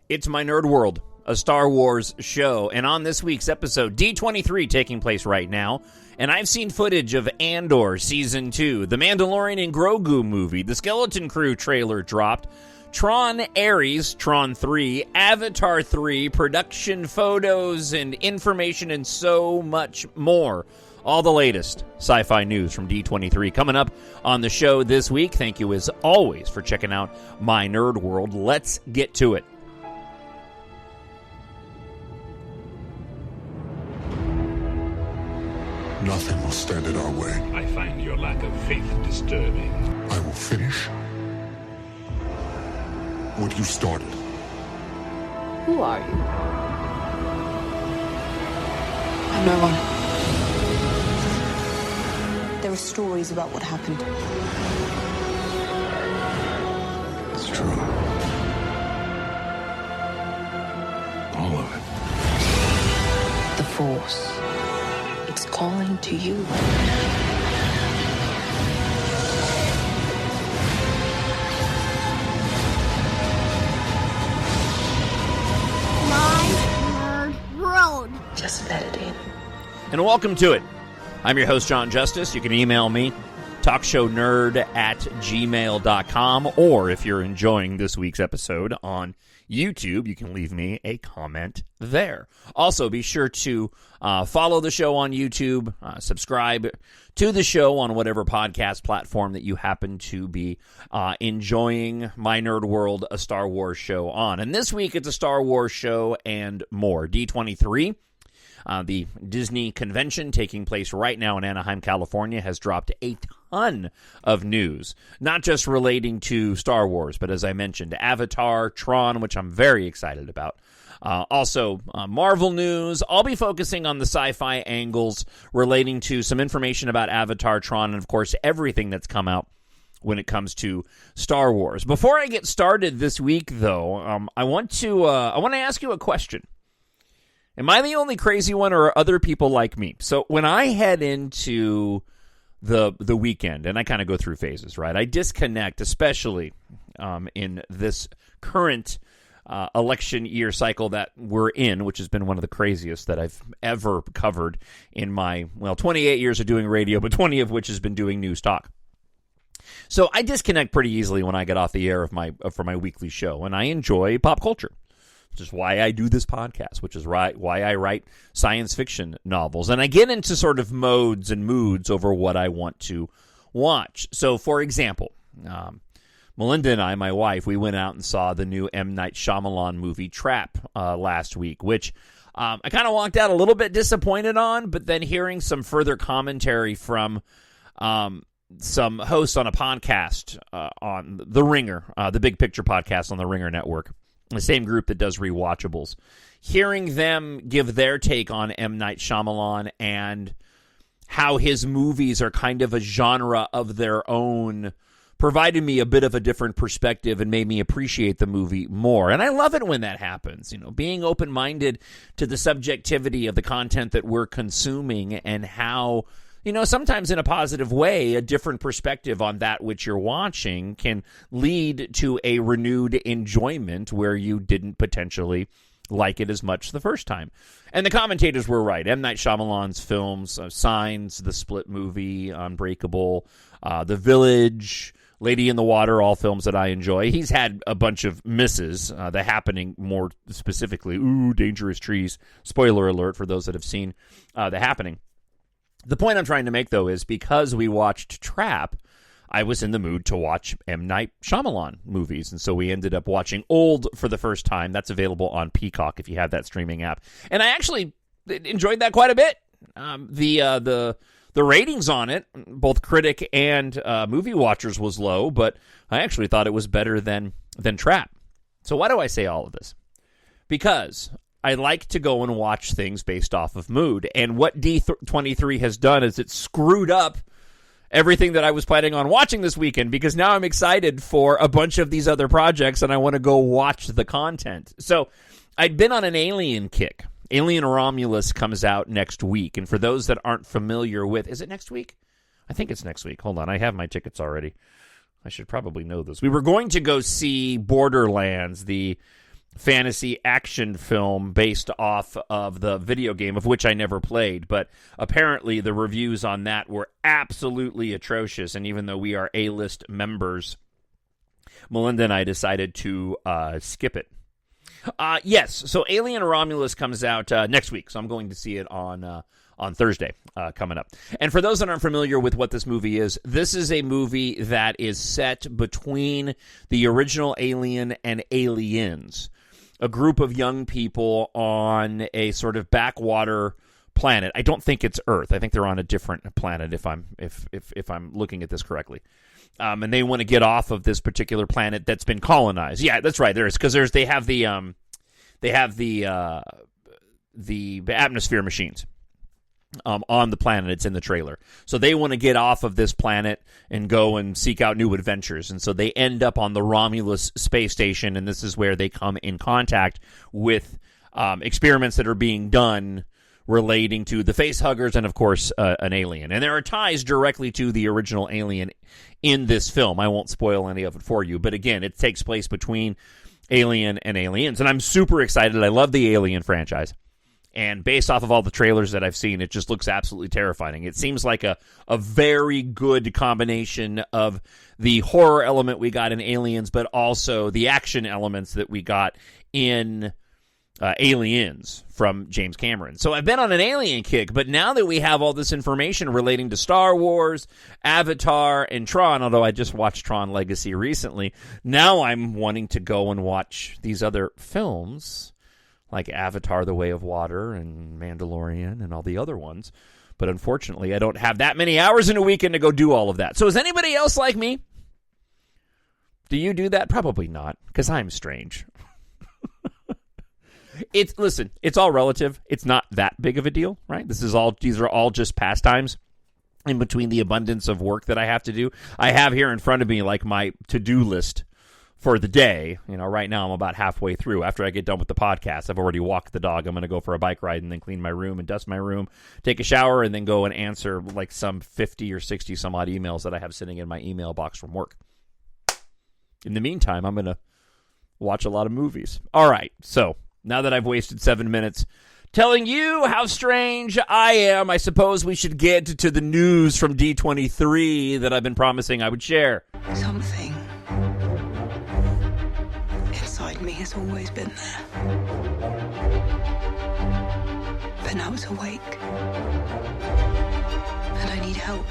It's My Nerd World, a Star Wars show, and on this week's episode, D23 taking place right now, and I've seen footage of Andor Season 2, the Mandalorian and Grogu movie, the Skeleton Crew trailer dropped, TRON Ares, TRON 3, Avatar 3, production photos and information, and so much more. All the latest sci-fi news from D23 coming up on the show this week. Thank you, as always, for checking out My Nerd World. Let's get to it. Nothing will stand in our way. I find your lack of faith disturbing. I will finish what you started. Who are you? I'm no one. There are stories about what happened. It's true. All of it. The Force. It's calling to you. My Nerd World. Just let it in. And welcome to it. I'm your host, Jon Justice. You can email me, TalkShowNerd@gmail.com, or if you're enjoying this week's episode on YouTube, you can leave me a comment there. Also, be sure to follow the show on YouTube, subscribe to the show on whatever podcast platform that you happen to be enjoying My Nerd World, a Star Wars show on. And this week, it's a Star Wars show and more. D23, the Disney convention taking place right now in Anaheim, California, has dropped a ton of news, not just relating to Star Wars, but as I mentioned, Avatar, TRON, which I'm very excited about. Also, Marvel news. I'll be focusing on the sci-fi angles relating to some information about Avatar, TRON, and of course, everything that's come out when it comes to Star Wars. Before I get started this week, though, I want to ask you a question. Am I the only crazy one, or are other people like me? So when I head into the weekend, and I kind of go through phases, right? I disconnect, especially in this current election year cycle that we're in, which has been one of the craziest that I've ever covered in my, 28 years of doing radio, but 20 of which has been doing news talk. So I disconnect pretty easily when I get off the air for my weekly show, and I enjoy pop culture. Which is why I do this podcast, which is why I write science fiction novels. And I get into sort of modes and moods over what I want to watch. So, for example, Melinda and I, my wife, we went out and saw the new M. Night Shyamalan movie, Trap, last week, which I kind of walked out a little bit disappointed on, but then hearing some further commentary from some hosts on a podcast on The Ringer, the Big Picture podcast on the Ringer Network, the same group that does rewatchables, hearing them give their take on M. Night Shyamalan and how his movies are kind of a genre of their own provided me a bit of a different perspective and made me appreciate the movie more. And I love it when that happens, being open-minded to the subjectivity of the content that we're consuming and how, sometimes in a positive way, a different perspective on that which you're watching can lead to a renewed enjoyment where you didn't potentially like it as much the first time. And the commentators were right. M. Night Shyamalan's films, Signs, The Split movie, Unbreakable, The Village, Lady in the Water, all films that I enjoy. He's had a bunch of misses, The Happening more specifically. Dangerous Trees. Spoiler alert for those that have seen The Happening. The point I'm trying to make, though, is because we watched Trap, I was in the mood to watch M. Night Shyamalan movies, and so we ended up watching Old for the first time. That's available on Peacock if you have that streaming app. And I actually enjoyed that quite a bit. The ratings on it, both critic and movie watchers, was low, but I actually thought it was better than Trap. So why do I say all of this? Because I like to go and watch things based off of mood. And what D23 has done is it's screwed up everything that I was planning on watching this weekend, because now I'm excited for a bunch of these other projects and I want to go watch the content. So I'd been on an Alien kick. Alien Romulus comes out next week. And for those that aren't familiar with, is it next week? I think it's next week. Hold on. I have my tickets already. I should probably know this. We were going to go see Borderlands, the fantasy action film based off of the video game, of which I never played, but apparently the reviews on that were absolutely atrocious, and even though we are A-list members, Melinda and I decided to skip it. Yes, so Alien Romulus comes out next week, so I'm going to see it on Thursday coming up. And for those that aren't familiar with what this movie is, this is a movie that is set between the original Alien and Aliens, a group of young people on a sort of backwater planet. I don't think it's Earth. I think they're on a different planet if I'm looking at this correctly. And they want to get off of this particular planet that's been colonized. Yeah, that's right. There is, because they have the atmosphere machines on the planet. It's in the trailer. So they want to get off of this planet and go and seek out new adventures. And so they end up on the Romulus space station, and this is where they come in contact with experiments that are being done relating to the facehuggers and, of course, an alien. And there are ties directly to the original Alien in this film. I won't spoil any of it for you. But again, it takes place between Alien and Aliens. And I'm super excited. I love the Alien franchise. And based off of all the trailers that I've seen, it just looks absolutely terrifying. It seems like a very good combination of the horror element we got in Aliens, but also the action elements that we got in Aliens from James Cameron. So I've been on an Alien kick, but now that we have all this information relating to Star Wars, Avatar, and Tron, although I just watched Tron Legacy recently, now I'm wanting to go and watch these other films like Avatar, The Way of Water, and Mandalorian, and all the other ones. But unfortunately, I don't have that many hours in a weekend to go do all of that. So is anybody else like me? Do you do that? Probably not, because I'm strange. Listen, it's all relative. It's not that big of a deal, right? These are all just pastimes in between the abundance of work that I have to do. I have here in front of me like my to-do list for the day. Right now I'm about halfway through. After I get done with the podcast, I've already walked the dog. I'm going to go for a bike ride and then clean my room and dust my room, take a shower, and then go and answer like some 50 or 60 some odd emails that I have sitting in my email box from work. In the meantime, I'm going to watch a lot of movies. All right, so now that I've wasted 7 minutes telling you how strange I am, I suppose we should get to the news from D23 that I've been promising I would share. Something inside me has always been there. But now it's awake. And I need help.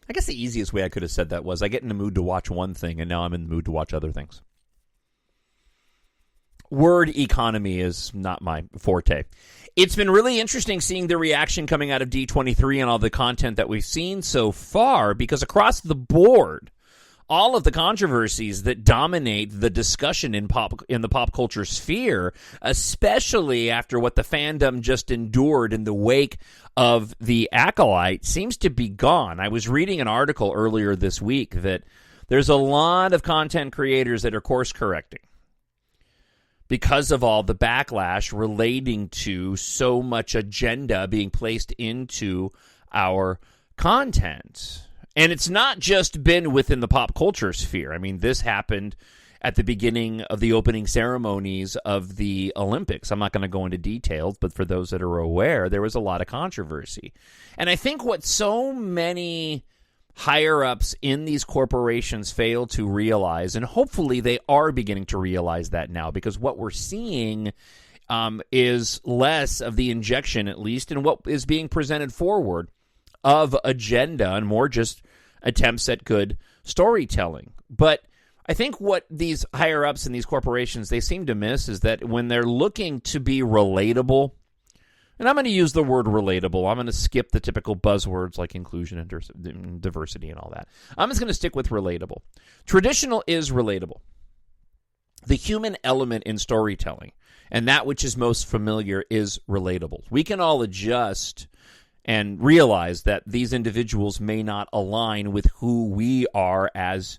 I guess the easiest way I could have said that was I get in the mood to watch one thing, and now I'm in the mood to watch other things. Word economy is not my forte. It's been really interesting seeing the reaction coming out of D23 and all the content that we've seen so far, because across the board, all of the controversies that dominate the discussion in the pop culture sphere, especially after what the fandom just endured in the wake of The Acolyte, seems to be gone. I was reading an article earlier this week that there's a lot of content creators that are course correcting because of all the backlash relating to so much agenda being placed into our content. And it's not just been within the pop culture sphere. I mean, this happened at the beginning of the opening ceremonies of the Olympics. I'm not going to go into details, but for those that are aware, there was a lot of controversy. And I think what so many higher-ups in these corporations fail to realize, and hopefully they are beginning to realize that now, because what we're seeing is less of the injection, at least, in what is being presented forward of agenda and more just attempts at good storytelling. But I think what these higher-ups in these corporations, they seem to miss is that when they're looking to be relatable, and I'm going to use the word relatable. I'm going to skip the typical buzzwords like inclusion and diversity and all that. I'm just going to stick with relatable. Traditional is relatable. The human element in storytelling and that which is most familiar is relatable. We can all adjust and realize that these individuals may not align with who we are as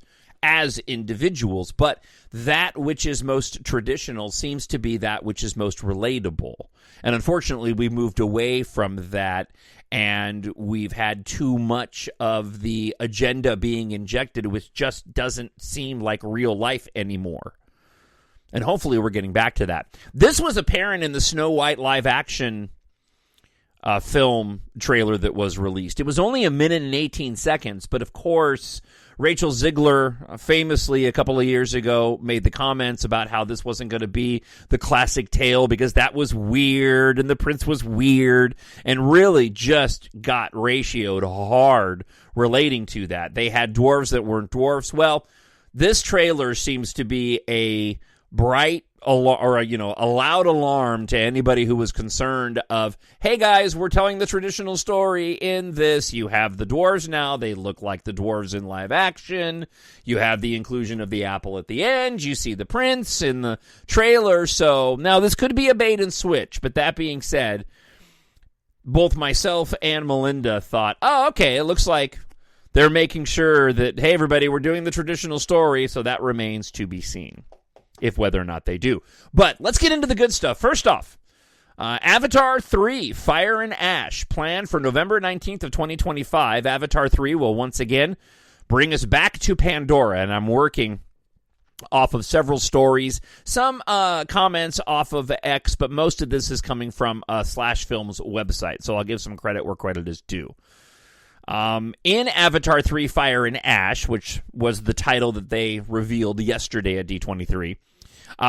individuals, but that which is most traditional seems to be that which is most relatable. And unfortunately, we've moved away from that, and we've had too much of the agenda being injected, which just doesn't seem like real life anymore. And hopefully we're getting back to that. This was apparent in the Snow White live-action film trailer that was released. It was only 1 minute and 18 seconds, but of course, Rachel Ziegler famously a couple of years ago made the comments about how this wasn't going to be the classic tale because that was weird and the prince was weird, and really just got ratioed hard relating to that. They had dwarves that weren't dwarves. Well, this trailer seems to be a bright a loud alarm to anybody who was concerned of, hey guys, we're telling the traditional story in this. You have the dwarves now. They look like the dwarves in live action. You have the inclusion of the apple at the end. You see the prince in the trailer. So now this could be a bait and switch. But that being said, both myself and Melinda thought, oh, okay, it looks like they're making sure that, hey, everybody, we're doing the traditional story. So that remains to be seen, if whether or not they do. But let's get into the good stuff. First off, Avatar 3, Fire and Ash, planned for November 19th of 2025. Avatar 3 will once again bring us back to Pandora, and I'm working off of several stories, some comments off of X, but most of this is coming from Slash Film's website, so I'll give some credit where credit is due. In Avatar 3, Fire and Ash, which was the title that they revealed yesterday at D23,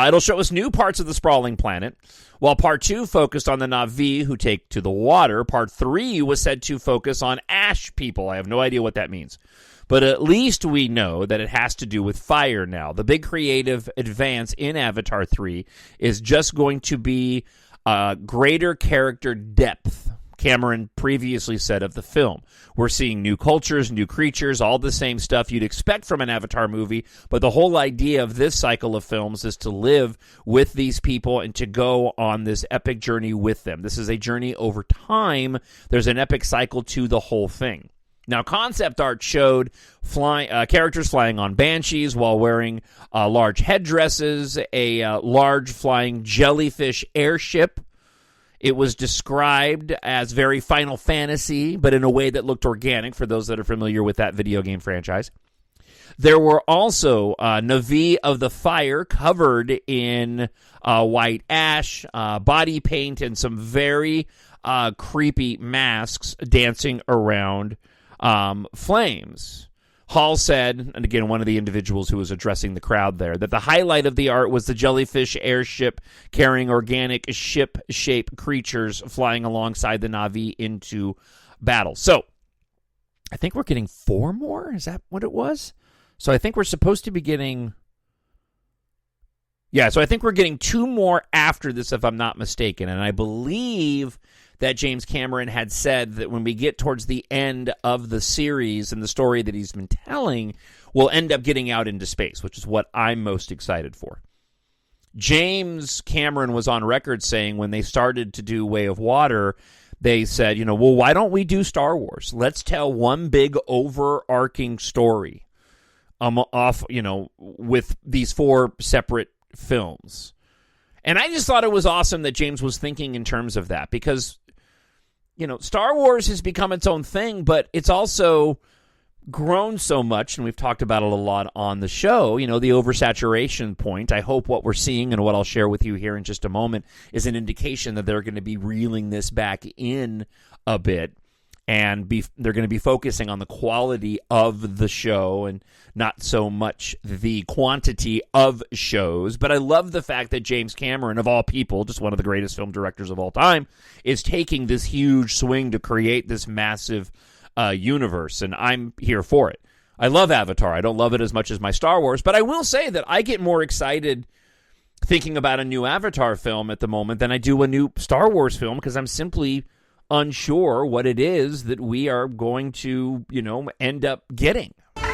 it'll show us new parts of the sprawling planet. While Part 2 focused on the Na'vi who take to the water, Part 3 was said to focus on Ash people. I have no idea what that means. But at least we know that it has to do with fire now. The big creative advance in Avatar 3 is just going to be greater character depth. Cameron previously said of the film. We're seeing new cultures, new creatures, all the same stuff you'd expect from an Avatar movie, but the whole idea of this cycle of films is to live with these people and to go on this epic journey with them. This is a journey over time. There's an epic cycle to the whole thing. Now, concept art showed characters flying on banshees while wearing large headdresses, a large flying jellyfish airship. It was described as very Final Fantasy, but in a way that looked organic for those that are familiar with that video game franchise. There were also Na'vi of the Fire covered in white ash, body paint, and some very creepy masks dancing around flames. Hall said, and again, one of the individuals who was addressing the crowd there, that the highlight of the art was the jellyfish airship carrying organic ship-shaped creatures flying alongside the Na'vi into battle. So, I think we're getting 4 more? Is that what it was? So I think we're supposed to be getting... Yeah, so I think we're getting 2 more after this, if I'm not mistaken. And I believe that James Cameron had said that when we get towards the end of the series and the story that he's been telling, we'll end up getting out into space, which is what I'm most excited for. James Cameron was on record saying when they started to do Way of Water, they said, well, why don't we do Star Wars? Let's tell one big overarching story with these 4 separate films. And I just thought it was awesome that James was thinking in terms of that because, Star Wars has become its own thing, but it's also grown so much, and we've talked about it a lot on the show, the oversaturation point. I hope what we're seeing and what I'll share with you here in just a moment is an indication that they're going to be reeling this back in a bit. And they're going to be focusing on the quality of the show and not so much the quantity of shows. But I love the fact that James Cameron, of all people, just one of the greatest film directors of all time, is taking this huge swing to create this massive universe. And I'm here for it. I love Avatar. I don't love it as much as my Star Wars. But I will say that I get more excited thinking about a new Avatar film at the moment than I do a new Star Wars film because I'm simply unsure what it is that we are going to, end up getting. We are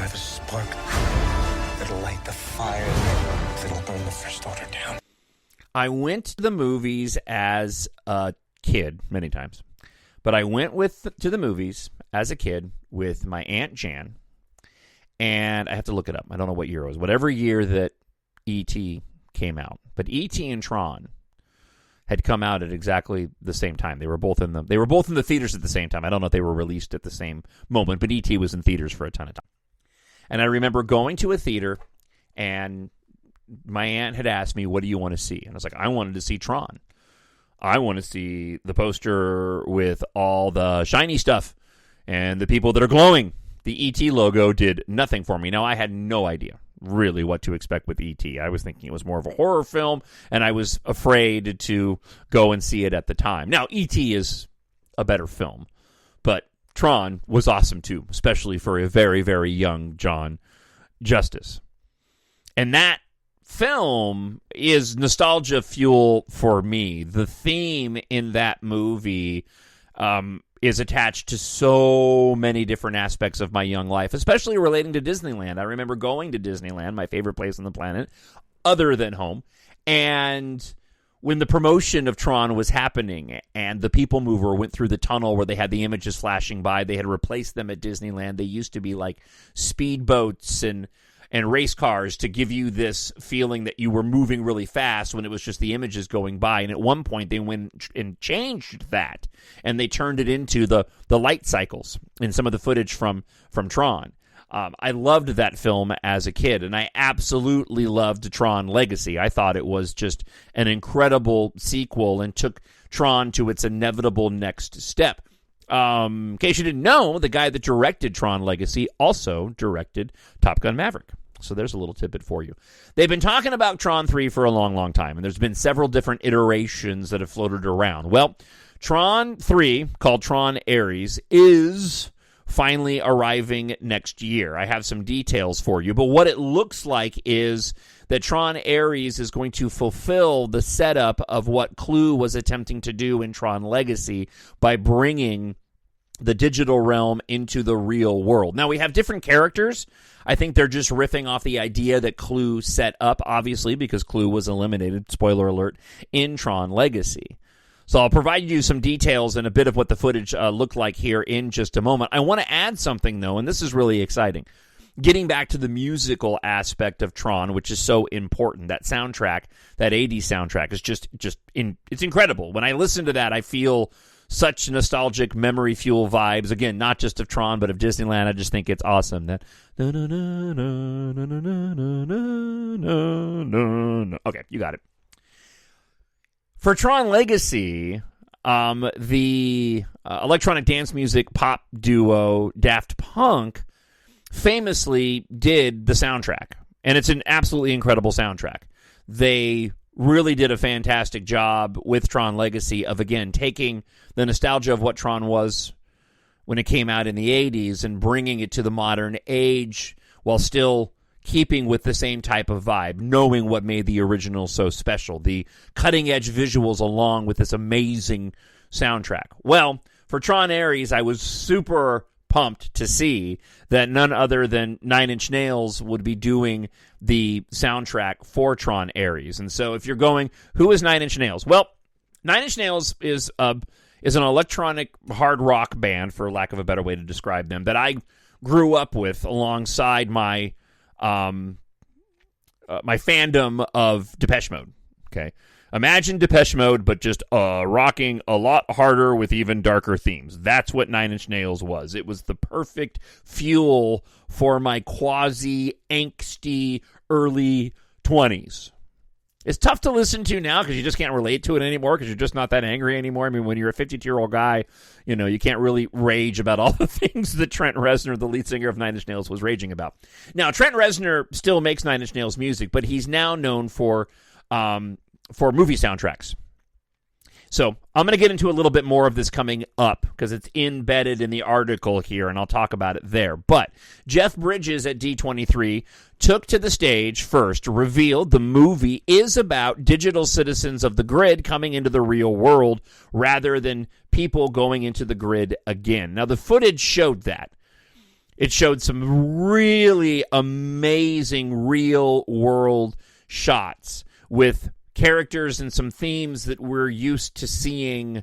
the spark that'll light the fire that'll burn the First Order down. I went to the movies as a kid many times, but I went to the movies as a kid with my Aunt Jan, and I have to look it up. I don't know what year it was. Whatever year that E.T. came out. But E.T. and TRON had come out at exactly the same time. They were both in the theaters at the same time. I don't know if they were released at the same moment, but E.T. was in theaters for a ton of time. And I remember going to a theater And my aunt had asked me, what do you want to see? And I was like, I wanted to see Tron. I want to see the poster with all the shiny stuff and the people that are glowing. The E.T. logo did nothing for me. Now, I had no idea really what to expect with E.T. I was thinking it was more of a horror film, and I was afraid to go and see it at the time. Now, E.T. is a better film, but Tron was awesome too, especially for a very, very young Jon Justice. And that film is nostalgia fuel for me. The theme in that movie is attached to so many different aspects of my young life, especially relating to Disneyland. I remember going to Disneyland, my favorite place on the planet, other than home. And when the promotion of Tron was happening and the People Mover went through the tunnel where they had the images flashing by, they had replaced them at Disneyland. They used to be like speedboats and race cars to give you this feeling that you were moving really fast when it was just the images going by. And at one point, they went and changed that, and they turned it into the light cycles in some of the footage from Tron. I loved that film as a kid, and I absolutely loved Tron Legacy. I thought it was just an incredible sequel and took Tron to its inevitable next step. In case you didn't know, the guy that directed Tron Legacy also directed Top Gun Maverick. So there's a little tidbit for you. They've been talking about Tron 3 for a long, long time, and there's been several different iterations that have floated around. Well, Tron 3, called Tron Ares, is finally arriving next year. I have some details for you, but what it looks like is that Tron Ares is going to fulfill the setup of what Clue was attempting to do in Tron Legacy by bringing the digital realm into the real world. Now, we have different characters. I think they're just riffing off the idea that Clue set up, obviously, because Clue was eliminated, spoiler alert, in Tron Legacy. So I'll provide you some details and a bit of what the footage looked like here in just a moment. I want to add something, though, and this is really exciting. Getting back to the musical aspect of Tron, which is so important, that soundtrack, that 80s soundtrack, is it's incredible. When I listen to that, I feel such nostalgic memory fuel vibes. Again, not just of Tron, but of Disneyland. I just think it's awesome. That okay, you got it. For Tron Legacy, the electronic dance music pop duo Daft Punk famously did the soundtrack, and it's an absolutely incredible soundtrack. They really did a fantastic job with Tron Legacy of, again, taking the nostalgia of what Tron was when it came out in the 80s and bringing it to the modern age while still keeping with the same type of vibe, knowing what made the original so special, the cutting-edge visuals along with this amazing soundtrack. Well, for Tron Ares, I was super pumped to see that none other than Nine Inch Nails would be doing the soundtrack for Tron Ares. And so if you're going, who is Nine Inch Nails? Well, Nine Inch Nails is an electronic hard rock band, for lack of a better way to describe them, that I grew up with alongside my my fandom of Depeche Mode. Okay, imagine Depeche Mode, but just rocking a lot harder with even darker themes. That's what Nine Inch Nails was. It was the perfect fuel for my quasi-angsty early 20s. It's tough to listen to now because you just can't relate to it anymore because you're just not that angry anymore. I mean, when you're a 52-year-old guy, you know, you can't really rage about all the things that Trent Reznor, the lead singer of Nine Inch Nails, was raging about. Now, Trent Reznor still makes Nine Inch Nails music, but he's now known for movie soundtracks. So I'm going to get into a little bit more of this coming up because it's embedded in the article here, and I'll talk about it there. But Jeff Bridges at D23 took to the stage first, revealed the movie is about digital citizens of the grid coming into the real world rather than people going into the grid again. Now, the footage showed that. It showed some really amazing real-world shots with characters and some themes that we're used to seeing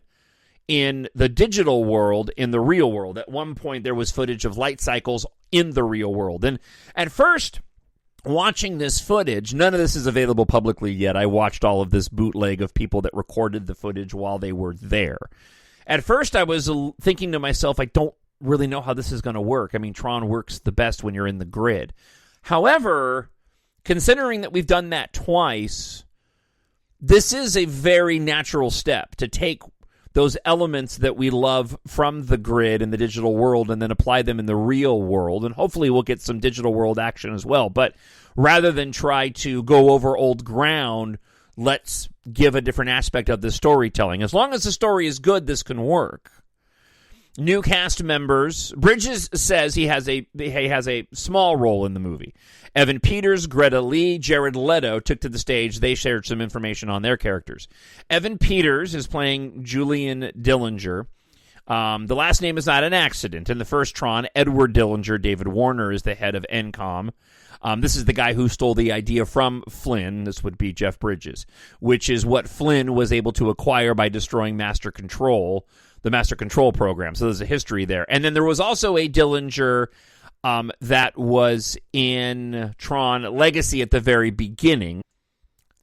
in the digital world, in the real world. At one point, there was footage of light cycles in the real world. And at first, watching this footage, none of this is available publicly yet. I watched all of this bootleg of people that recorded the footage while they were there. At first, I was thinking to myself, I don't really know how this is going to work. I mean, Tron works the best when you're in the grid. However, considering that we've done that twice, this is a very natural step to take those elements that we love from the grid and the digital world and then apply them in the real world. And hopefully we'll get some digital world action as well. But rather than try to go over old ground, let's give a different aspect of the storytelling. As long as the story is good, this can work. New cast members. Bridges says he has a small role in the movie. Evan Peters, Greta Lee, Jared Leto took to the stage. They shared some information on their characters. Evan Peters is playing Julian Dillinger. The last name is not an accident. In the first Tron, Edward Dillinger, David Warner, is the head of NCOM. This is the guy who stole the idea from Flynn. This would be Jeff Bridges, which is what Flynn was able to acquire by destroying Master Control, the Master Control program. So there's a history there. And then there was also a Dillinger that was in Tron Legacy at the very beginning.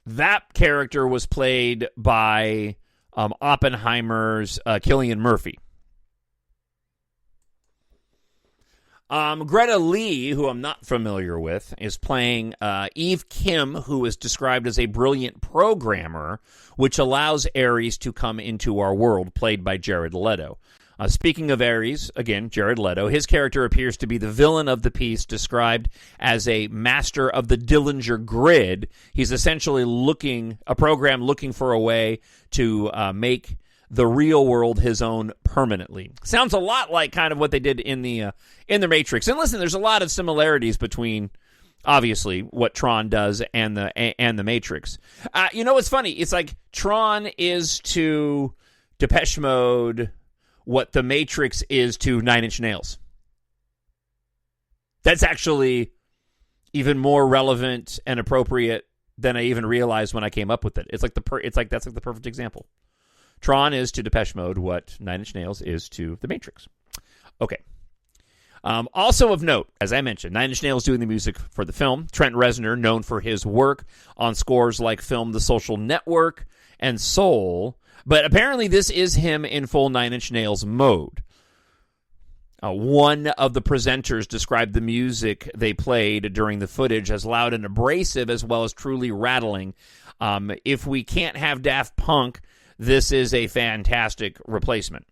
That character was played by Oppenheimer's Cillian Murphy. Greta Lee, who I'm not familiar with, is playing Eve Kim, who is described as a brilliant programmer, which allows Ares to come into our world, played by Jared Leto. Speaking of Ares, again, Jared Leto, his character appears to be the villain of the piece, described as a master of the Dillinger grid. He's essentially a program looking for a way to make the real world his own permanently. Sounds a lot like kind of what they did in the Matrix. And listen, there's a lot of similarities between, obviously, what Tron does and the Matrix. You know what's funny? It's like Tron is to Depeche Mode what the Matrix is to Nine Inch Nails. That's actually even more relevant and appropriate than I even realized when I came up with it. It's like that's the perfect example. Tron is to Depeche Mode what Nine Inch Nails is to The Matrix. Okay. Also of note, as I mentioned, Nine Inch Nails doing the music for the film. Trent Reznor, known for his work on scores like film The Social Network and Soul. But apparently this is him in full Nine Inch Nails mode. One of the presenters described the music they played during the footage as loud and abrasive as well as truly rattling. If we can't have Daft Punk, this is a fantastic replacement.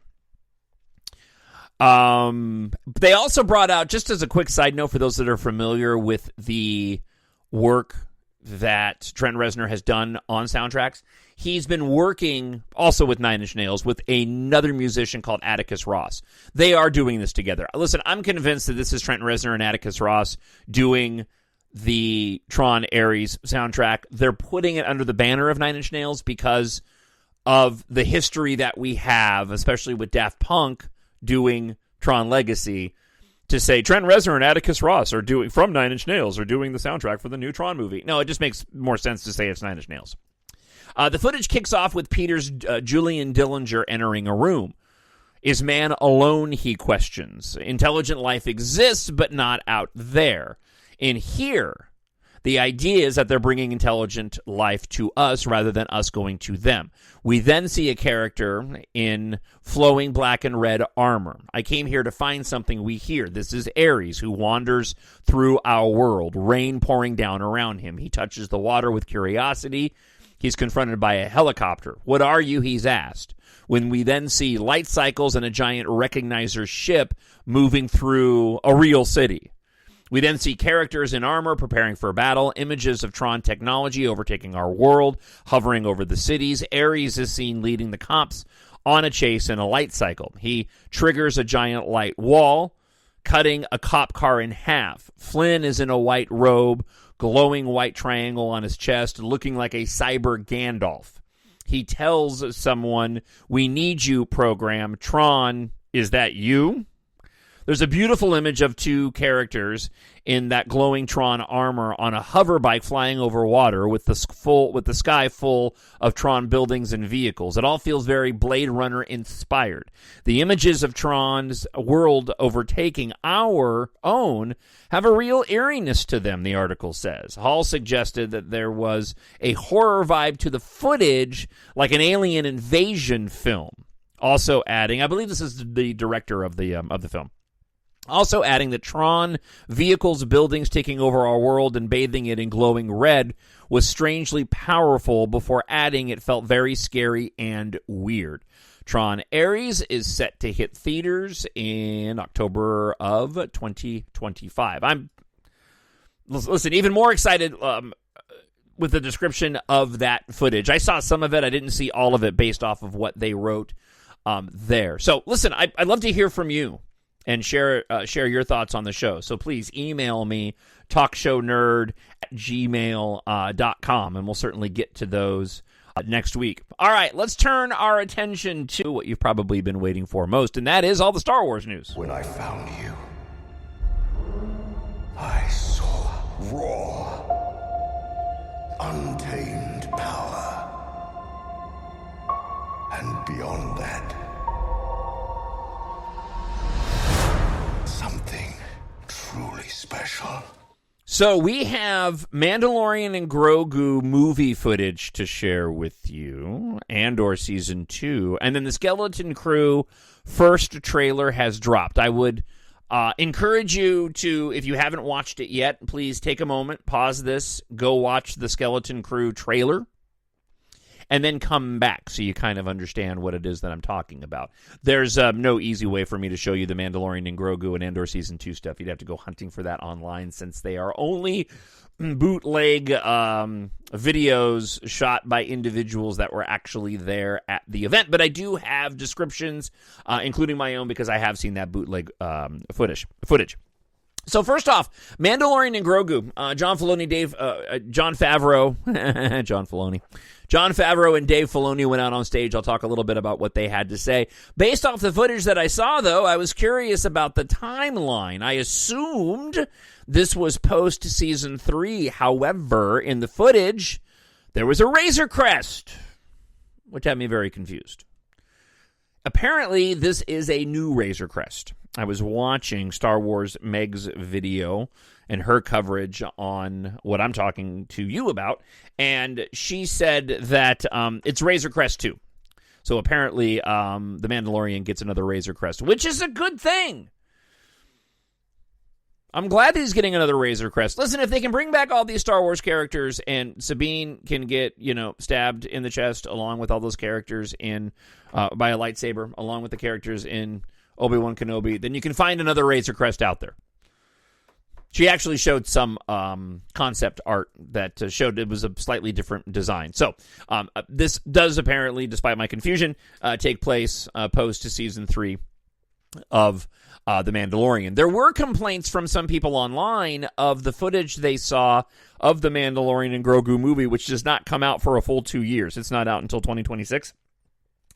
They also brought out, just as a quick side note for those that are familiar with the work that Trent Reznor has done on soundtracks, he's been working also with Nine Inch Nails with another musician called Atticus Ross. They are doing this together. Listen, I'm convinced that this is Trent Reznor and Atticus Ross doing the Tron Ares soundtrack. They're putting it under the banner of Nine Inch Nails because of the history that we have, especially with Daft Punk doing Tron Legacy, to say Trent Reznor and Atticus Ross are doing, from Nine Inch Nails, are doing the soundtrack for the new Tron movie. No, it just makes more sense to say it's Nine Inch Nails. The footage kicks off with Peter's Julian Dillinger entering a room. Is man alone, he questions. Intelligent life exists, but not out there. In here, the idea is that they're bringing intelligent life to us rather than us going to them. We then see a character in flowing black and red armor. I came here to find something we hear. This is Ares, who wanders through our world, rain pouring down around him. He touches the water with curiosity. He's confronted by a helicopter. What are you, he's asked. When we then see light cycles and a giant recognizer ship moving through a real city. We then see characters in armor preparing for battle, images of Tron technology overtaking our world, hovering over the cities. Ares is seen leading the cops on a chase in a light cycle. He triggers a giant light wall, cutting a cop car in half. Flynn is in a white robe, glowing white triangle on his chest, looking like a cyber Gandalf. He tells someone, "We need you, program. Tron, is that you?" There's a beautiful image of two characters in that glowing Tron armor on a hover bike flying over water with the sky full of Tron buildings and vehicles. It all feels very Blade Runner inspired. The images of Tron's world overtaking our own have a real eeriness to them, the article says. Hall suggested that there was a horror vibe to the footage, like an alien invasion film. Also adding, I believe this is the director of the film. Also adding that TRON vehicles, buildings taking over our world and bathing it in glowing red was strangely powerful, before adding it felt very scary and weird. TRON Ares is set to hit theaters in October of 2025. I'm, listen, even more excited with the description of that footage. I saw some of it. I didn't see all of it based off of what they wrote there. So, listen, I'd love to hear from you and share your thoughts on the show. So please email me, talkshownerd@gmail.com, and we'll certainly get to those next week. All right, let's turn our attention to what you've probably been waiting for most, and that is all the Star Wars news. When I found you, I saw raw, untamed power. And beyond that, something truly special. So we have Mandalorian and Grogu movie footage to share with you, Andor Season 2, and then the Skeleton Crew first trailer has dropped. I would encourage you to, if you haven't watched it yet, please take a moment, pause this, go watch the Skeleton Crew trailer, and then come back so you kind of understand what it is that I'm talking about. There's no easy way for me to show you the Mandalorian and Grogu and Andor Season 2 stuff. You'd have to go hunting for that online, since they are only bootleg videos shot by individuals that were actually there at the event. But I do have descriptions, including my own, because I have seen that bootleg footage. So first off, Mandalorian and Grogu, Jon Favreau and Dave Filoni went out on stage. I'll talk a little bit about what they had to say. Based off the footage that I saw, though, I was curious about the timeline. I assumed this was post-Season 3. However, in the footage, there was a Razor Crest, which had me very confused. Apparently, this is a new Razor Crest. I was watching Star Wars Meg's video and her coverage on what I'm talking to you about, and she said that it's Razor Crest 2. So apparently the Mandalorian gets another Razor Crest, which is a good thing. I'm glad that he's getting another Razor Crest. Listen, if they can bring back all these Star Wars characters and Sabine can get, stabbed in the chest along with all those characters in by a lightsaber, along with the characters in Obi-Wan Kenobi, then you can find another Razor Crest out there. She actually showed some concept art that showed it was a slightly different design. So this does apparently, despite my confusion, take place post to Season 3 of The Mandalorian. There were complaints from some people online of the footage they saw of the Mandalorian and Grogu movie, which does not come out for a full 2 years. It's not out until 2026,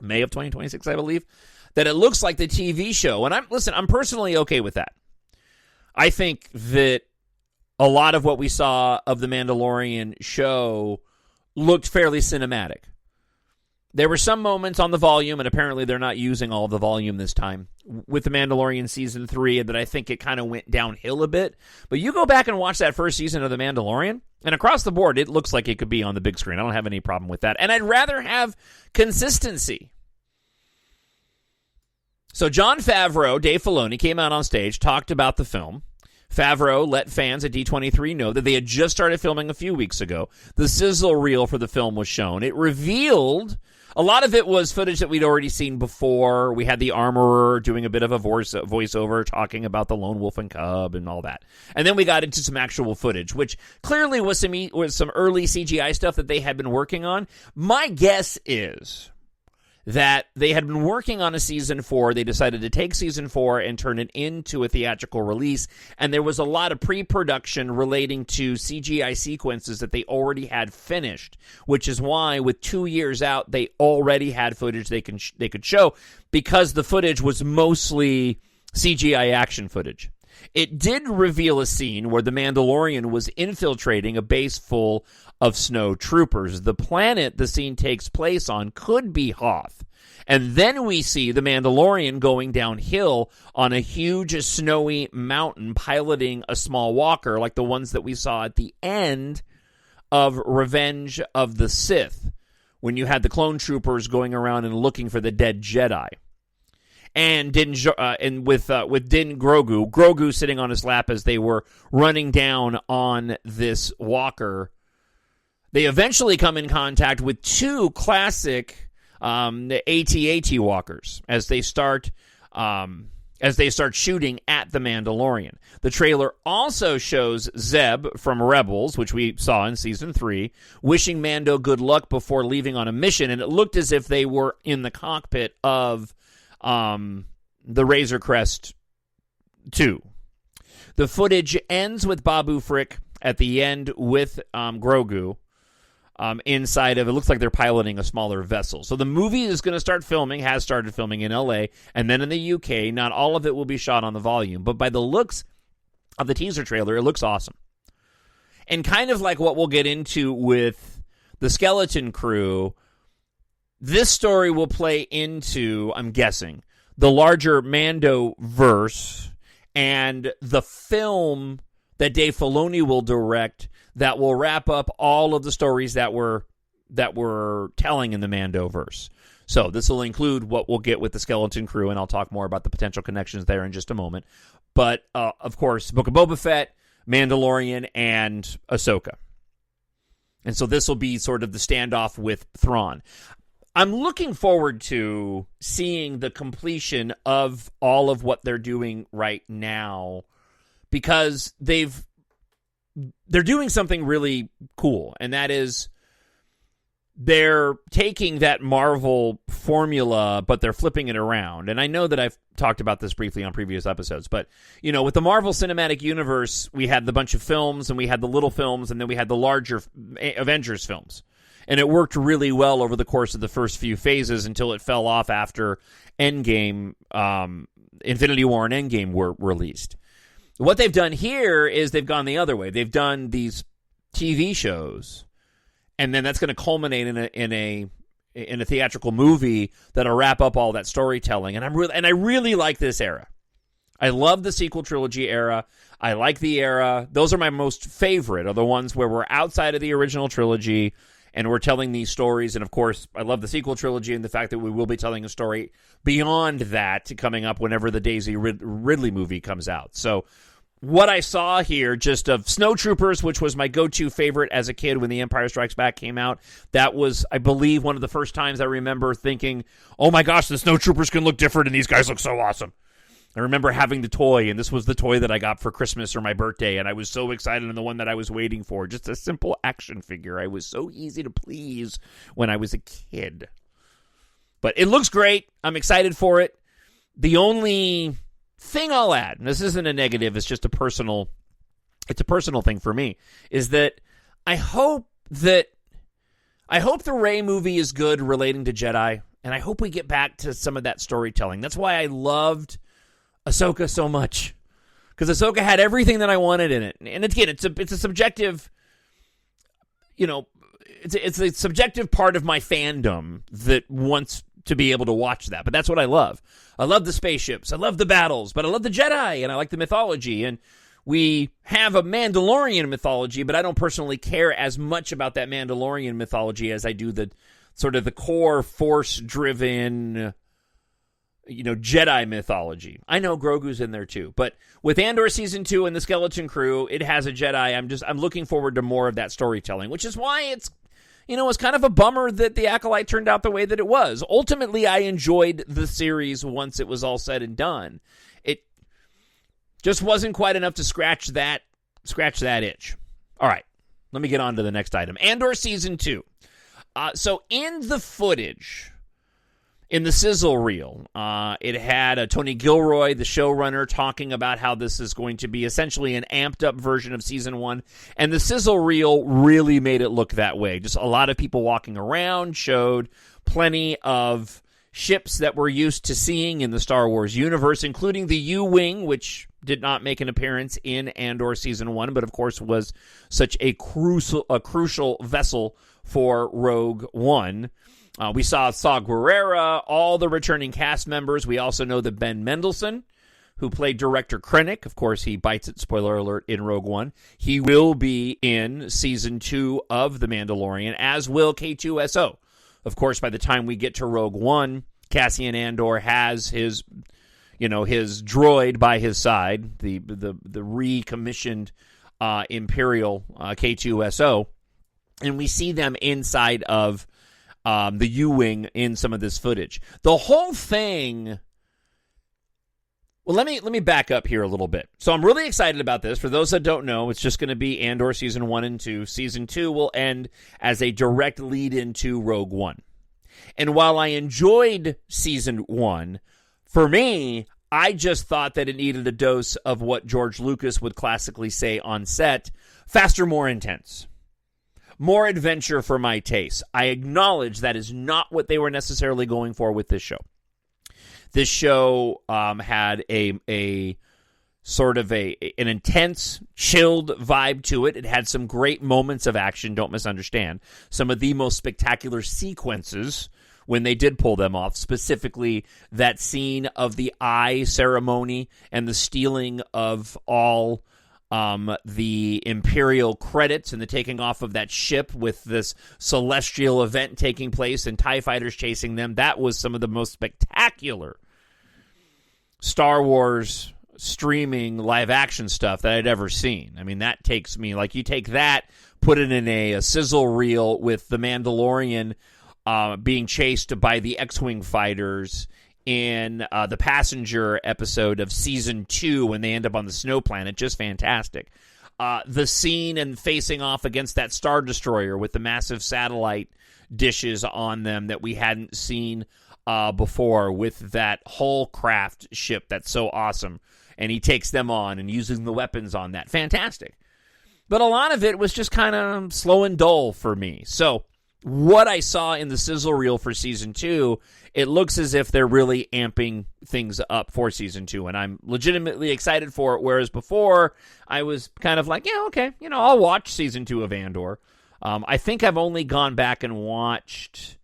May of 2026, I believe, that it looks like the TV show. And I'm personally okay with that. I think that a lot of what we saw of the Mandalorian show looked fairly cinematic. There were some moments on the volume, and apparently they're not using all of the volume this time, with the Mandalorian Season 3, that I think it kind of went downhill a bit. But you go back and watch that first season of The Mandalorian, and across the board, it looks like it could be on the big screen. I don't have any problem with that. And I'd rather have consistency. So Jon Favreau, Dave Filoni, came out on stage, talked about the film. Favreau let fans at D23 know that they had just started filming a few weeks ago. The sizzle reel for the film was shown. It revealed, a lot of it was footage that we'd already seen before. We had the armorer doing a bit of a voiceover talking about the lone wolf and cub and all that. And then we got into some actual footage, which clearly was some early CGI stuff that they had been working on. My guess is that they had been working on a Season 4. They decided to take Season 4 and turn it into a theatrical release, and there was a lot of pre-production relating to CGI sequences that they already had finished, which is why, with 2 years out, they already had footage they could show, because the footage was mostly CGI action footage. It did reveal a scene where the Mandalorian was infiltrating a base full of snow troopers. The planet the scene takes place on could be Hoth. And then we see the Mandalorian going downhill on a huge snowy mountain, piloting a small walker like the ones that we saw at the end of Revenge of the Sith, when you had the clone troopers going around and looking for the dead Jedi. and with Din Grogu sitting on his lap as they were running down on this walker. They eventually come in contact with two classic AT-AT walkers as they start shooting at the Mandalorian. The trailer also shows Zeb from Rebels, which we saw in Season 3, wishing Mando good luck before leaving on a mission, and it looked as if they were in the cockpit of the Razor Crest 2. The footage ends with Babu Frick at the end with Grogu inside of, it looks like they're piloting a smaller vessel. So the movie is going to start filming, has started filming in LA, and then in the UK. Not all of it will be shot on the volume, but by the looks of the teaser trailer, it looks awesome. And kind of like what we'll get into with the Skeleton Crew, this story will play into, I'm guessing, the larger Mando verse and the film that Dave Filoni will direct that will wrap up all of the stories that we're telling in the Mandoverse. So this will include what we'll get with the Skeleton Crew, and I'll talk more about the potential connections there in just a moment. But, of course, Book of Boba Fett, Mandalorian, and Ahsoka. And so this will be sort of the standoff with TRON. I'm looking forward to seeing the completion of all of what they're doing right now, because they're doing something really cool, and that is they're taking that Marvel formula, but they're flipping it around. And I know that I've talked about this briefly on previous episodes, but, you know, with the Marvel Cinematic Universe, we had the bunch of films, and we had the little films, and then we had the larger Avengers films. And it worked really well over the course of the first few phases until it fell off after Endgame, Infinity War and Endgame were released. What they've done here is they've gone the other way. They've done these TV shows, and then that's going to culminate in a theatrical movie that'll wrap up all that storytelling. And I really like this era. I love the sequel trilogy era. I like the era. Those are my most favorite, are the ones where we're outside of the original trilogy and we're telling these stories. And of course, I love the sequel trilogy and the fact that we will be telling a story beyond that coming up whenever the Daisy Ridley movie comes out. So what I saw here just of Snowtroopers, which was my go-to favorite as a kid when The Empire Strikes Back came out, that was, I believe, one of the first times I remember thinking, oh my gosh, the Snowtroopers can look different and these guys look so awesome. I remember having the toy, and this was the toy that I got for Christmas or my birthday, and I was so excited, and the one that I was waiting for, just a simple action figure. I was so easy to please when I was a kid. But it looks great. I'm excited for it. The only thing I'll add, and this isn't a negative, it's just a personal thing for me, is that I hope the Rey movie is good relating to Jedi, and I hope we get back to some of that storytelling. That's why I loved Ahsoka so much, because Ahsoka had everything that I wanted in it. And again, it's a subjective, it's a subjective part of my fandom that wants to be able to watch that. But that's what I love. I love the spaceships. I love the battles, but I love the Jedi, and I like the mythology. And we have a Mandalorian mythology, but I don't personally care as much about that Mandalorian mythology as I do the sort of the core Force-driven, Jedi mythology. I know Grogu's in there too, but with Andor Season 2 and the Skeleton Crew, it has a Jedi. I'm looking forward to more of that storytelling, which is why it's kind of a bummer that The Acolyte turned out the way that it was. Ultimately, I enjoyed the series once it was all said and done. It just wasn't quite enough to scratch that itch. All right, let me get on to the next item. Andor Season 2. So in the footage, in the sizzle reel, it had Tony Gilroy, the showrunner, talking about how this is going to be essentially an amped-up version of Season 1, and the sizzle reel really made it look that way. Just a lot of people walking around, showed plenty of ships that we're used to seeing in the Star Wars universe, including the U-Wing, which did not make an appearance in Andor Season 1, but of course was such a crucial vessel for Rogue One. We saw Saw Gerrera, all the returning cast members. We also know that Ben Mendelsohn, who played Director Krennic, of course, he bites it, spoiler alert, in Rogue One. He will be in Season 2 of The Mandalorian, as will K2SO. Of course, by the time we get to Rogue One, Cassian Andor has his droid by his side, the recommissioned Imperial K2SO, and we see them inside of the U-Wing in some of this footage. The whole thing... Well, let me back up here a little bit. So I'm really excited about this. For those that don't know, it's just going to be Andor Season 1 and 2. Season 2 will end as a direct lead into Rogue One. And while I enjoyed Season 1, for me, I just thought that it needed a dose of what George Lucas would classically say on set, faster, more intense. More adventure for my taste. I acknowledge that is not what they were necessarily going for with this show. This show had a sort of an intense, chilled vibe to it. It had some great moments of action, don't misunderstand. Some of the most spectacular sequences when they did pull them off, specifically that scene of the eye ceremony and the stealing of all the Imperial credits and the taking off of that ship with this celestial event taking place and TIE fighters chasing them. That was some of the most spectacular Star Wars streaming live action stuff that I'd ever seen. I mean, that takes me, like, you take that, put it in a sizzle reel with the Mandalorian being chased by the X-Wing fighters in the Passenger episode of Season 2 when they end up on the snow planet. Just fantastic. The scene and facing off against that Star Destroyer with the massive satellite dishes on them that we hadn't seen before, with that whole craft ship that's so awesome. And he takes them on and using the weapons on that. Fantastic. But a lot of it was just kind of slow and dull for me. So what I saw in the sizzle reel for Season 2, it looks as if they're really amping things up for Season 2, and I'm legitimately excited for it, whereas before, I was kind of like, yeah, okay, I'll watch Season 2 of Andor. I think I've only gone back and watched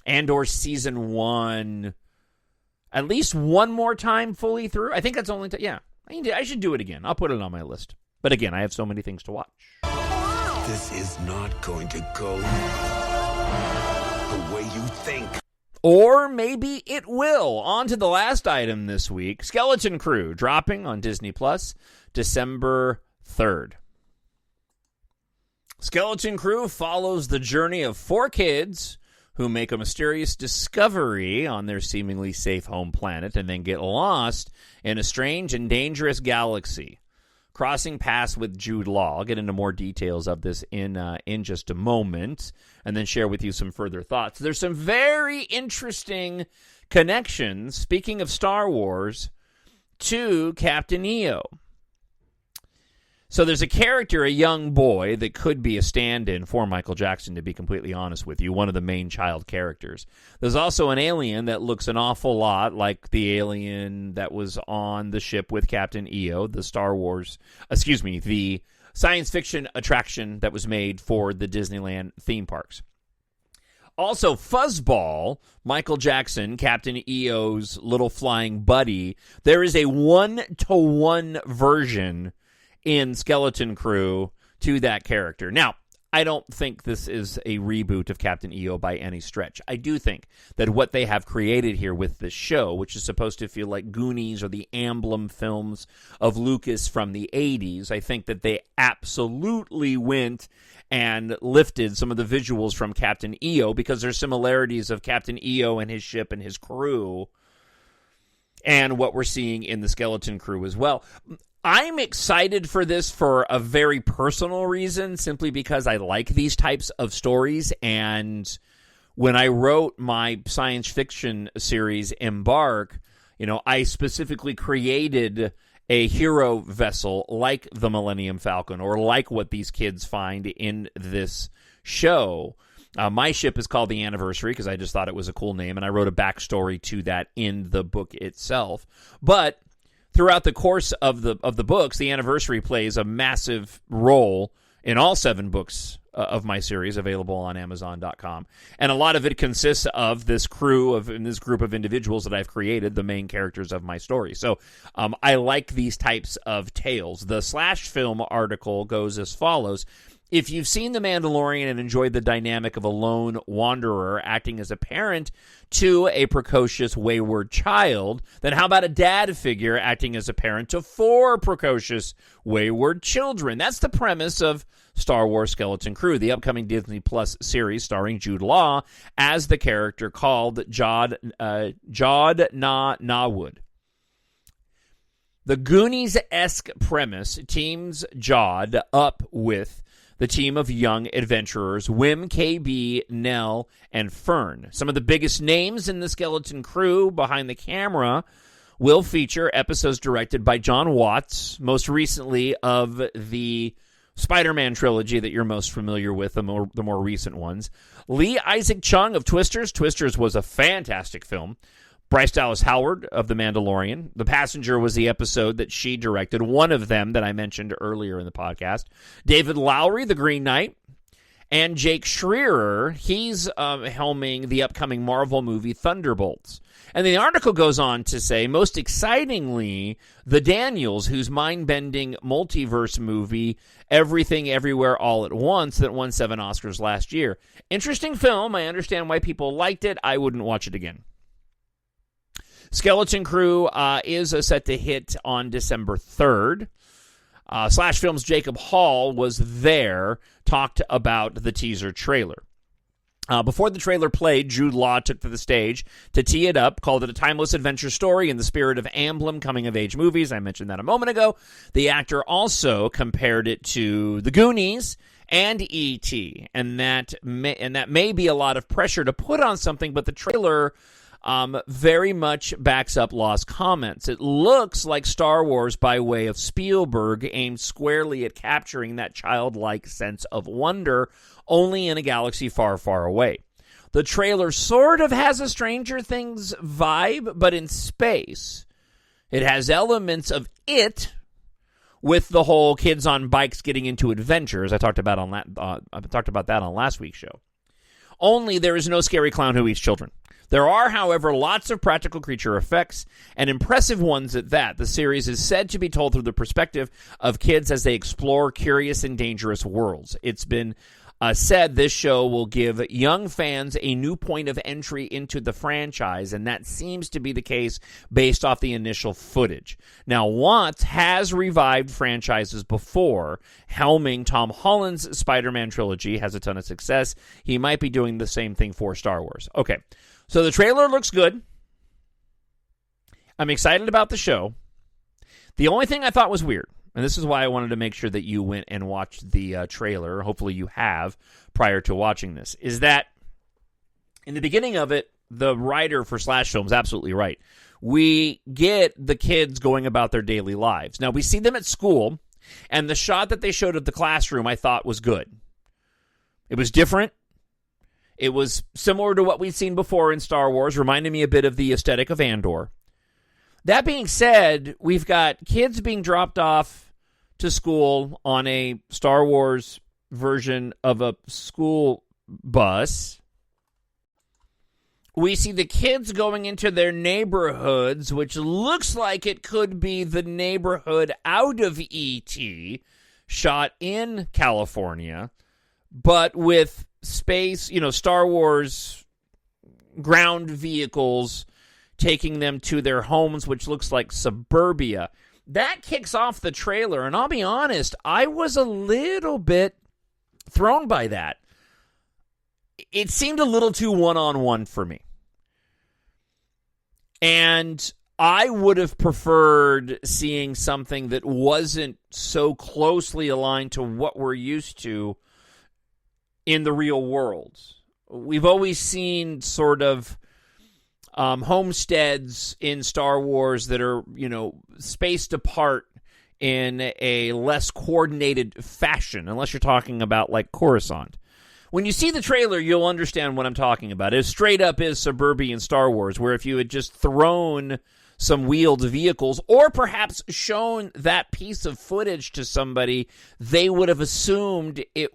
Andor Season 1 at least one more time fully through. I think that's only... I should do it again. I'll put it on my list. But again, I have so many things to watch. This is not going to go the way you think. Or maybe it will. On to the last item this week. Skeleton Crew, dropping on Disney Plus December 3rd. Skeleton Crew follows the journey of 4 kids who make a mysterious discovery on their seemingly safe home planet and then get lost in a strange and dangerous galaxy. Crossing paths with Jude Law. I'll get into more details of this in just a moment and then share with you some further thoughts. There's some very interesting connections, speaking of Star Wars, to Captain EO. So there's a character, a young boy, that could be a stand-in for Michael Jackson, to be completely honest with you, one of the main child characters. There's also an alien that looks an awful lot like the alien that was on the ship with Captain EO, the science fiction attraction that was made for the Disneyland theme parks. Also, Fuzzball, Michael Jackson, Captain EO's little flying buddy, there is a 1-to-1 version in Skeleton Crew to that character. Now, I don't think this is a reboot of Captain EO by any stretch. I do think that what they have created here with this show, which is supposed to feel like Goonies or the Emblem films of Lucas from the 80s, I think that they absolutely went and lifted some of the visuals from Captain EO because there's similarities of Captain EO and his ship and his crew and what we're seeing in the Skeleton Crew as well. I'm excited for this for a very personal reason, simply because I like these types of stories, and when I wrote my science fiction series, EMBARK, I specifically created a hero vessel like the Millennium Falcon, or like what these kids find in this show. My ship is called the Anniversary because I just thought it was a cool name, and I wrote a backstory to that in the book itself. But throughout the course of the books, the Anniversary plays a massive role in all 7 books of my series, available on Amazon.com. And a lot of it consists of this group of individuals that I've created, the main characters of my story. So I like these types of tales. The Slash Film article goes as follows. If you've seen The Mandalorian and enjoyed the dynamic of a lone wanderer acting as a parent to a precocious, wayward child, then how about a dad figure acting as a parent to 4 precocious, wayward children? That's the premise of Star Wars Skeleton Crew, the upcoming Disney Plus series starring Jude Law as the character called Jod Nawood. The Goonies-esque premise teams Jod up with the team of young adventurers, Wim, KB, Nell, and Fern. Some of the biggest names in the Skeleton Crew behind the camera will feature episodes directed by John Watts, most recently of the Spider-Man trilogy that you're most familiar with, the more recent ones. Lee Isaac Chung of Twisters. Twisters was a fantastic film. Bryce Dallas Howard of The Mandalorian. The Passenger was the episode that she directed, one of them that I mentioned earlier in the podcast. David Lowery, The Green Knight. And Jake Schreier, he's helming the upcoming Marvel movie Thunderbolts. And the article goes on to say, most excitingly, The Daniels, whose mind-bending multiverse movie, Everything Everywhere All at Once, that won 7 Oscars last year. Interesting film. I understand why people liked it. I wouldn't watch it again. Skeleton Crew is set to hit on December 3rd. Slash Films' Jacob Hall was there, talked about the teaser trailer. Before the trailer played, Jude Law took to the stage to tee it up, called it a timeless adventure story in the spirit of Amblin coming-of-age movies. I mentioned that a moment ago. The actor also compared it to The Goonies and E.T., and that may be a lot of pressure to put on something, but the trailer very much backs up Law's comments. It looks like Star Wars by way of Spielberg, aimed squarely at capturing that childlike sense of wonder, only in a galaxy far, far away. The trailer sort of has a Stranger Things vibe, but in space. It has elements of It, with the whole kids on bikes getting into adventures. I talked about that on last week's show. Only there is no scary clown who eats children. There are, however, lots of practical creature effects, and impressive ones at that. The series is said to be told through the perspective of kids as they explore curious and dangerous worlds. It's been said this show will give young fans a new point of entry into the franchise, and that seems to be the case based off the initial footage. Now, Watts has revived franchises before. Helming Tom Holland's Spider-Man trilogy has a ton of success. He might be doing the same thing for Star Wars. Okay. So the trailer looks good. I'm excited about the show. The only thing I thought was weird, and this is why I wanted to make sure that you went and watched the trailer, hopefully you have, prior to watching this, is that in the beginning of it, the writer for Slash Film's absolutely right. We get the kids going about their daily lives. Now, we see them at school, and the shot that they showed of the classroom I thought was good. It was different. It was similar to what we'd seen before in Star Wars, reminding me a bit of the aesthetic of Andor. That being said, we've got kids being dropped off to school on a Star Wars version of a school bus. We see the kids going into their neighborhoods, which looks like it could be the neighborhood out of E.T., shot in California, but with space, Star Wars ground vehicles taking them to their homes, which looks like suburbia. That kicks off the trailer, and I'll be honest, I was a little bit thrown by that. It seemed a little too one-on-one for me. And I would have preferred seeing something that wasn't so closely aligned to what we're used to in the real world. We've always seen sort of homesteads in Star Wars that are, spaced apart in a less coordinated fashion, unless you're talking about like Coruscant. When you see the trailer, you'll understand what I'm talking about. It straight up is suburban Star Wars, where if you had just thrown some wheeled vehicles, or perhaps shown that piece of footage to somebody, they would have assumed it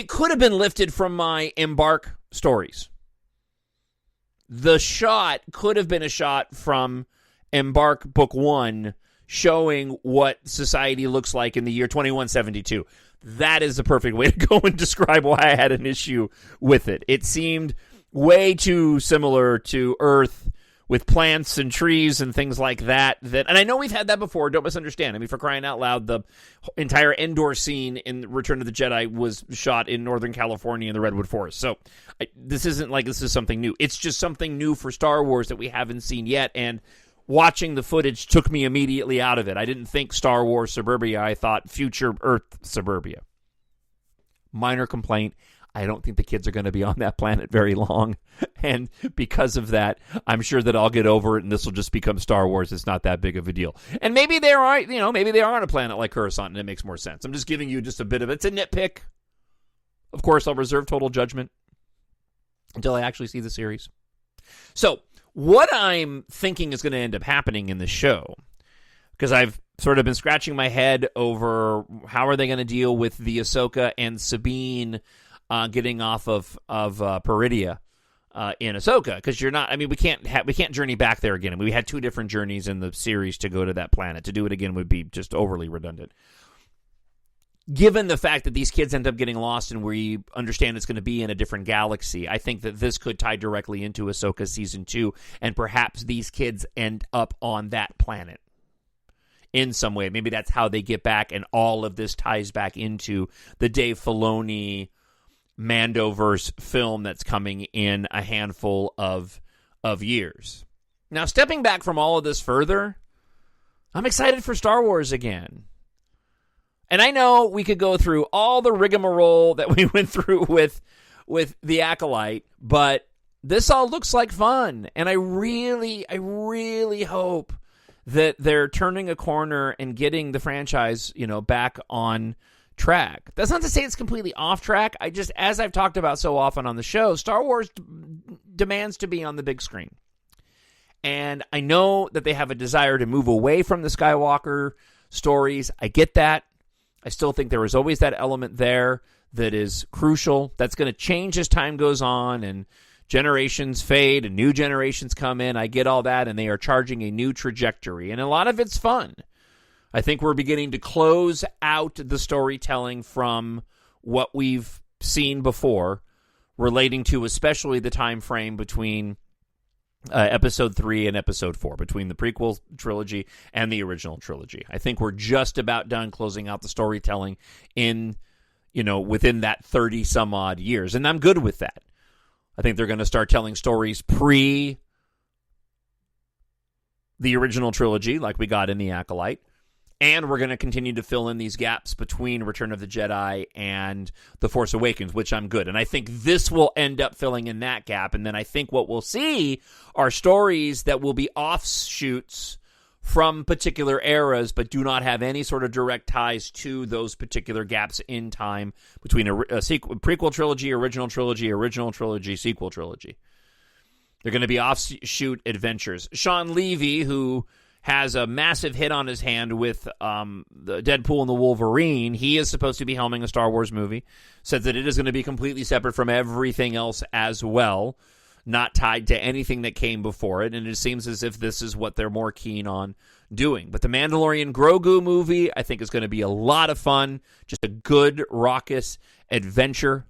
could have been lifted from my EMBARK stories. The shot could have been a shot from EMBARK Book 1 showing what society looks like in the year 2172. That is the perfect way to go and describe why I had an issue with it. It seemed way too similar to Earth with plants and trees and things like that. And I know we've had that before, don't misunderstand. I mean, for crying out loud, the entire Andor scene in Return of the Jedi was shot in Northern California in the Redwood Forest. So this isn't like this is something new. It's just something new for Star Wars that we haven't seen yet, and watching the footage took me immediately out of it. I didn't think Star Wars suburbia. I thought future Earth suburbia. Minor complaint. I don't think the kids are going to be on that planet very long. And because of that, I'm sure that I'll get over it and this will just become Star Wars. It's not that big of a deal. And maybe they are, maybe they are on a planet like Coruscant and it makes more sense. I'm just giving you just a bit of it's a nitpick. Of course, I'll reserve total judgment until I actually see the series. So, what I'm thinking is going to end up happening in the show, because I've sort of been scratching my head over how are they going to deal with the Ahsoka and Sabine getting off of Peridia in Ahsoka, because we can't journey back there again. I mean, we had 2 different journeys in the series to go to that planet. To do it again would be just overly redundant. Given the fact that these kids end up getting lost and we understand it's going to be in a different galaxy, I think that this could tie directly into Ahsoka Season 2, and perhaps these kids end up on that planet in some way. Maybe that's how they get back, and all of this ties back into the Dave Filoni Mandoverse film that's coming in a handful of years. Now, stepping back from all of this further, I'm excited for Star Wars again. And I know we could go through all the rigmarole that we went through with The Acolyte, but this all looks like fun. And I really hope that they're turning a corner and getting the franchise, back on track. That's not to say it's completely off track. As I've talked about so often on the show, Star Wars demands to be on the big screen. And I know that they have a desire to move away from the Skywalker stories. I get that. I still think there is always that element there that is crucial. That's going to change as time goes on and generations fade and new generations come in. I get all that, and they are charging a new trajectory. And a lot of it's fun. I think we're beginning to close out the storytelling from what we've seen before, relating to especially the time frame between Episode 3 and Episode 4, between the prequel trilogy and the original trilogy. I think we're just about done closing out the storytelling within that 30-some-odd years, and I'm good with that. I think they're going to start telling stories pre the original trilogy, like we got in The Acolyte. And we're going to continue to fill in these gaps between Return of the Jedi and The Force Awakens, which I'm good. And I think this will end up filling in that gap. And then I think what we'll see are stories that will be offshoots from particular eras, but do not have any sort of direct ties to those particular gaps in time between a prequel trilogy, original trilogy, sequel trilogy. They're going to be offshoot adventures. Sean Levy, who has a massive hit on his hand with the Deadpool and the Wolverine. He is supposed to be helming a Star Wars movie. Says that it is going to be completely separate from everything else as well, not tied to anything that came before it. And it seems as if this is what they're more keen on doing. But the Mandalorian Grogu movie, I think, is going to be a lot of fun. Just a good, raucous adventure.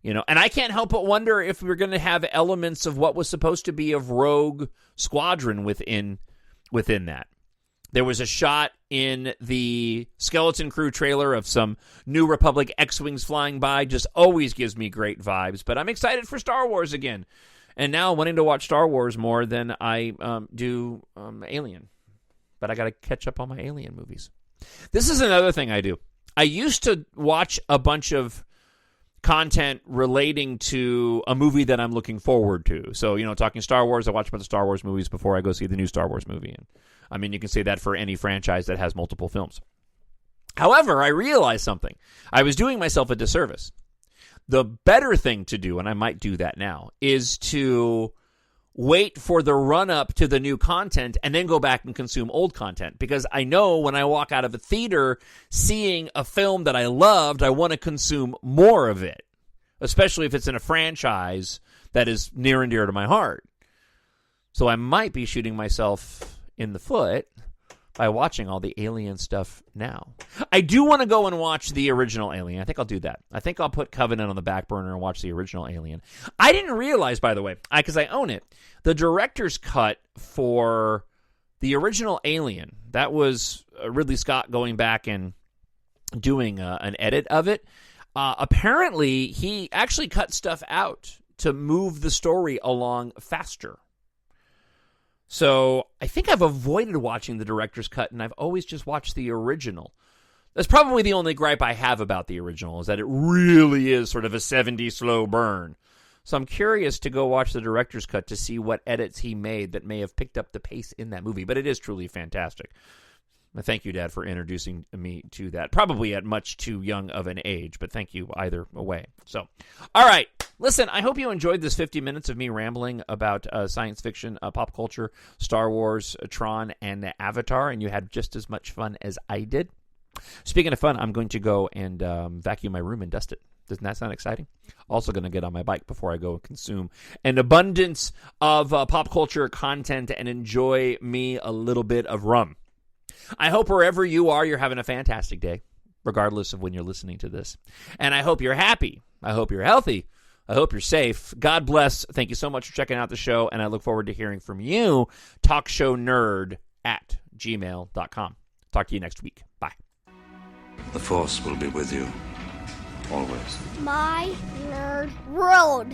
And I can't help but wonder if we're going to have elements of what was supposed to be of Rogue Squadron within that. There was a shot in the Skeleton Crew trailer of some New Republic X-Wings flying by. Just always gives me great vibes. But I'm excited for Star Wars again. And now wanting to watch Star Wars more than I do Alien. But I got to catch up on my Alien movies. This is another thing I do. I used to watch a bunch of content relating to a movie that I'm looking forward to. So, talking Star Wars, I watch a bunch of Star Wars movies before I go see the new Star Wars movie. And I mean, you can say that for any franchise that has multiple films. However, I realized something. I was doing myself a disservice. The better thing to do, and I might do that now, is to wait for the run-up to the new content and then go back and consume old content. Because I know when I walk out of a theater seeing a film that I loved, I want to consume more of it, especially if it's in a franchise that is near and dear to my heart. So I might be shooting myself in the foot by watching all the Alien stuff now. I do want to go and watch the original Alien. I think I'll do that. I think I'll put Covenant on the back burner and watch the original Alien. I didn't realize, by the way, because I own it, the director's cut for the original Alien, that was Ridley Scott going back and doing an edit of it. Apparently, he actually cut stuff out to move the story along faster. So I think I've avoided watching the director's cut, and I've always just watched the original. That's probably the only gripe I have about the original, is that it really is sort of a 70 slow burn. So I'm curious to go watch the director's cut to see what edits he made that may have picked up the pace in that movie. But it is truly fantastic. Thank you, Dad, for introducing me to that. Probably at much too young of an age, but thank you either way. So, all right. Listen, I hope you enjoyed this 50 minutes of me rambling about science fiction, pop culture, Star Wars, Tron, and Avatar, and you had just as much fun as I did. Speaking of fun, I'm going to go and vacuum my room and dust it. Doesn't that sound exciting? Also going to get on my bike before I go and consume an abundance of pop culture content and enjoy me a little bit of rum. I hope wherever you are, you're having a fantastic day, regardless of when you're listening to this. And I hope you're happy. I hope you're healthy. I hope you're safe. God bless. Thank you so much for checking out the show, and I look forward to hearing from you. TalkShowNerd@gmail.com. Talk to you next week. Bye. The Force will be with you, always. My nerd world.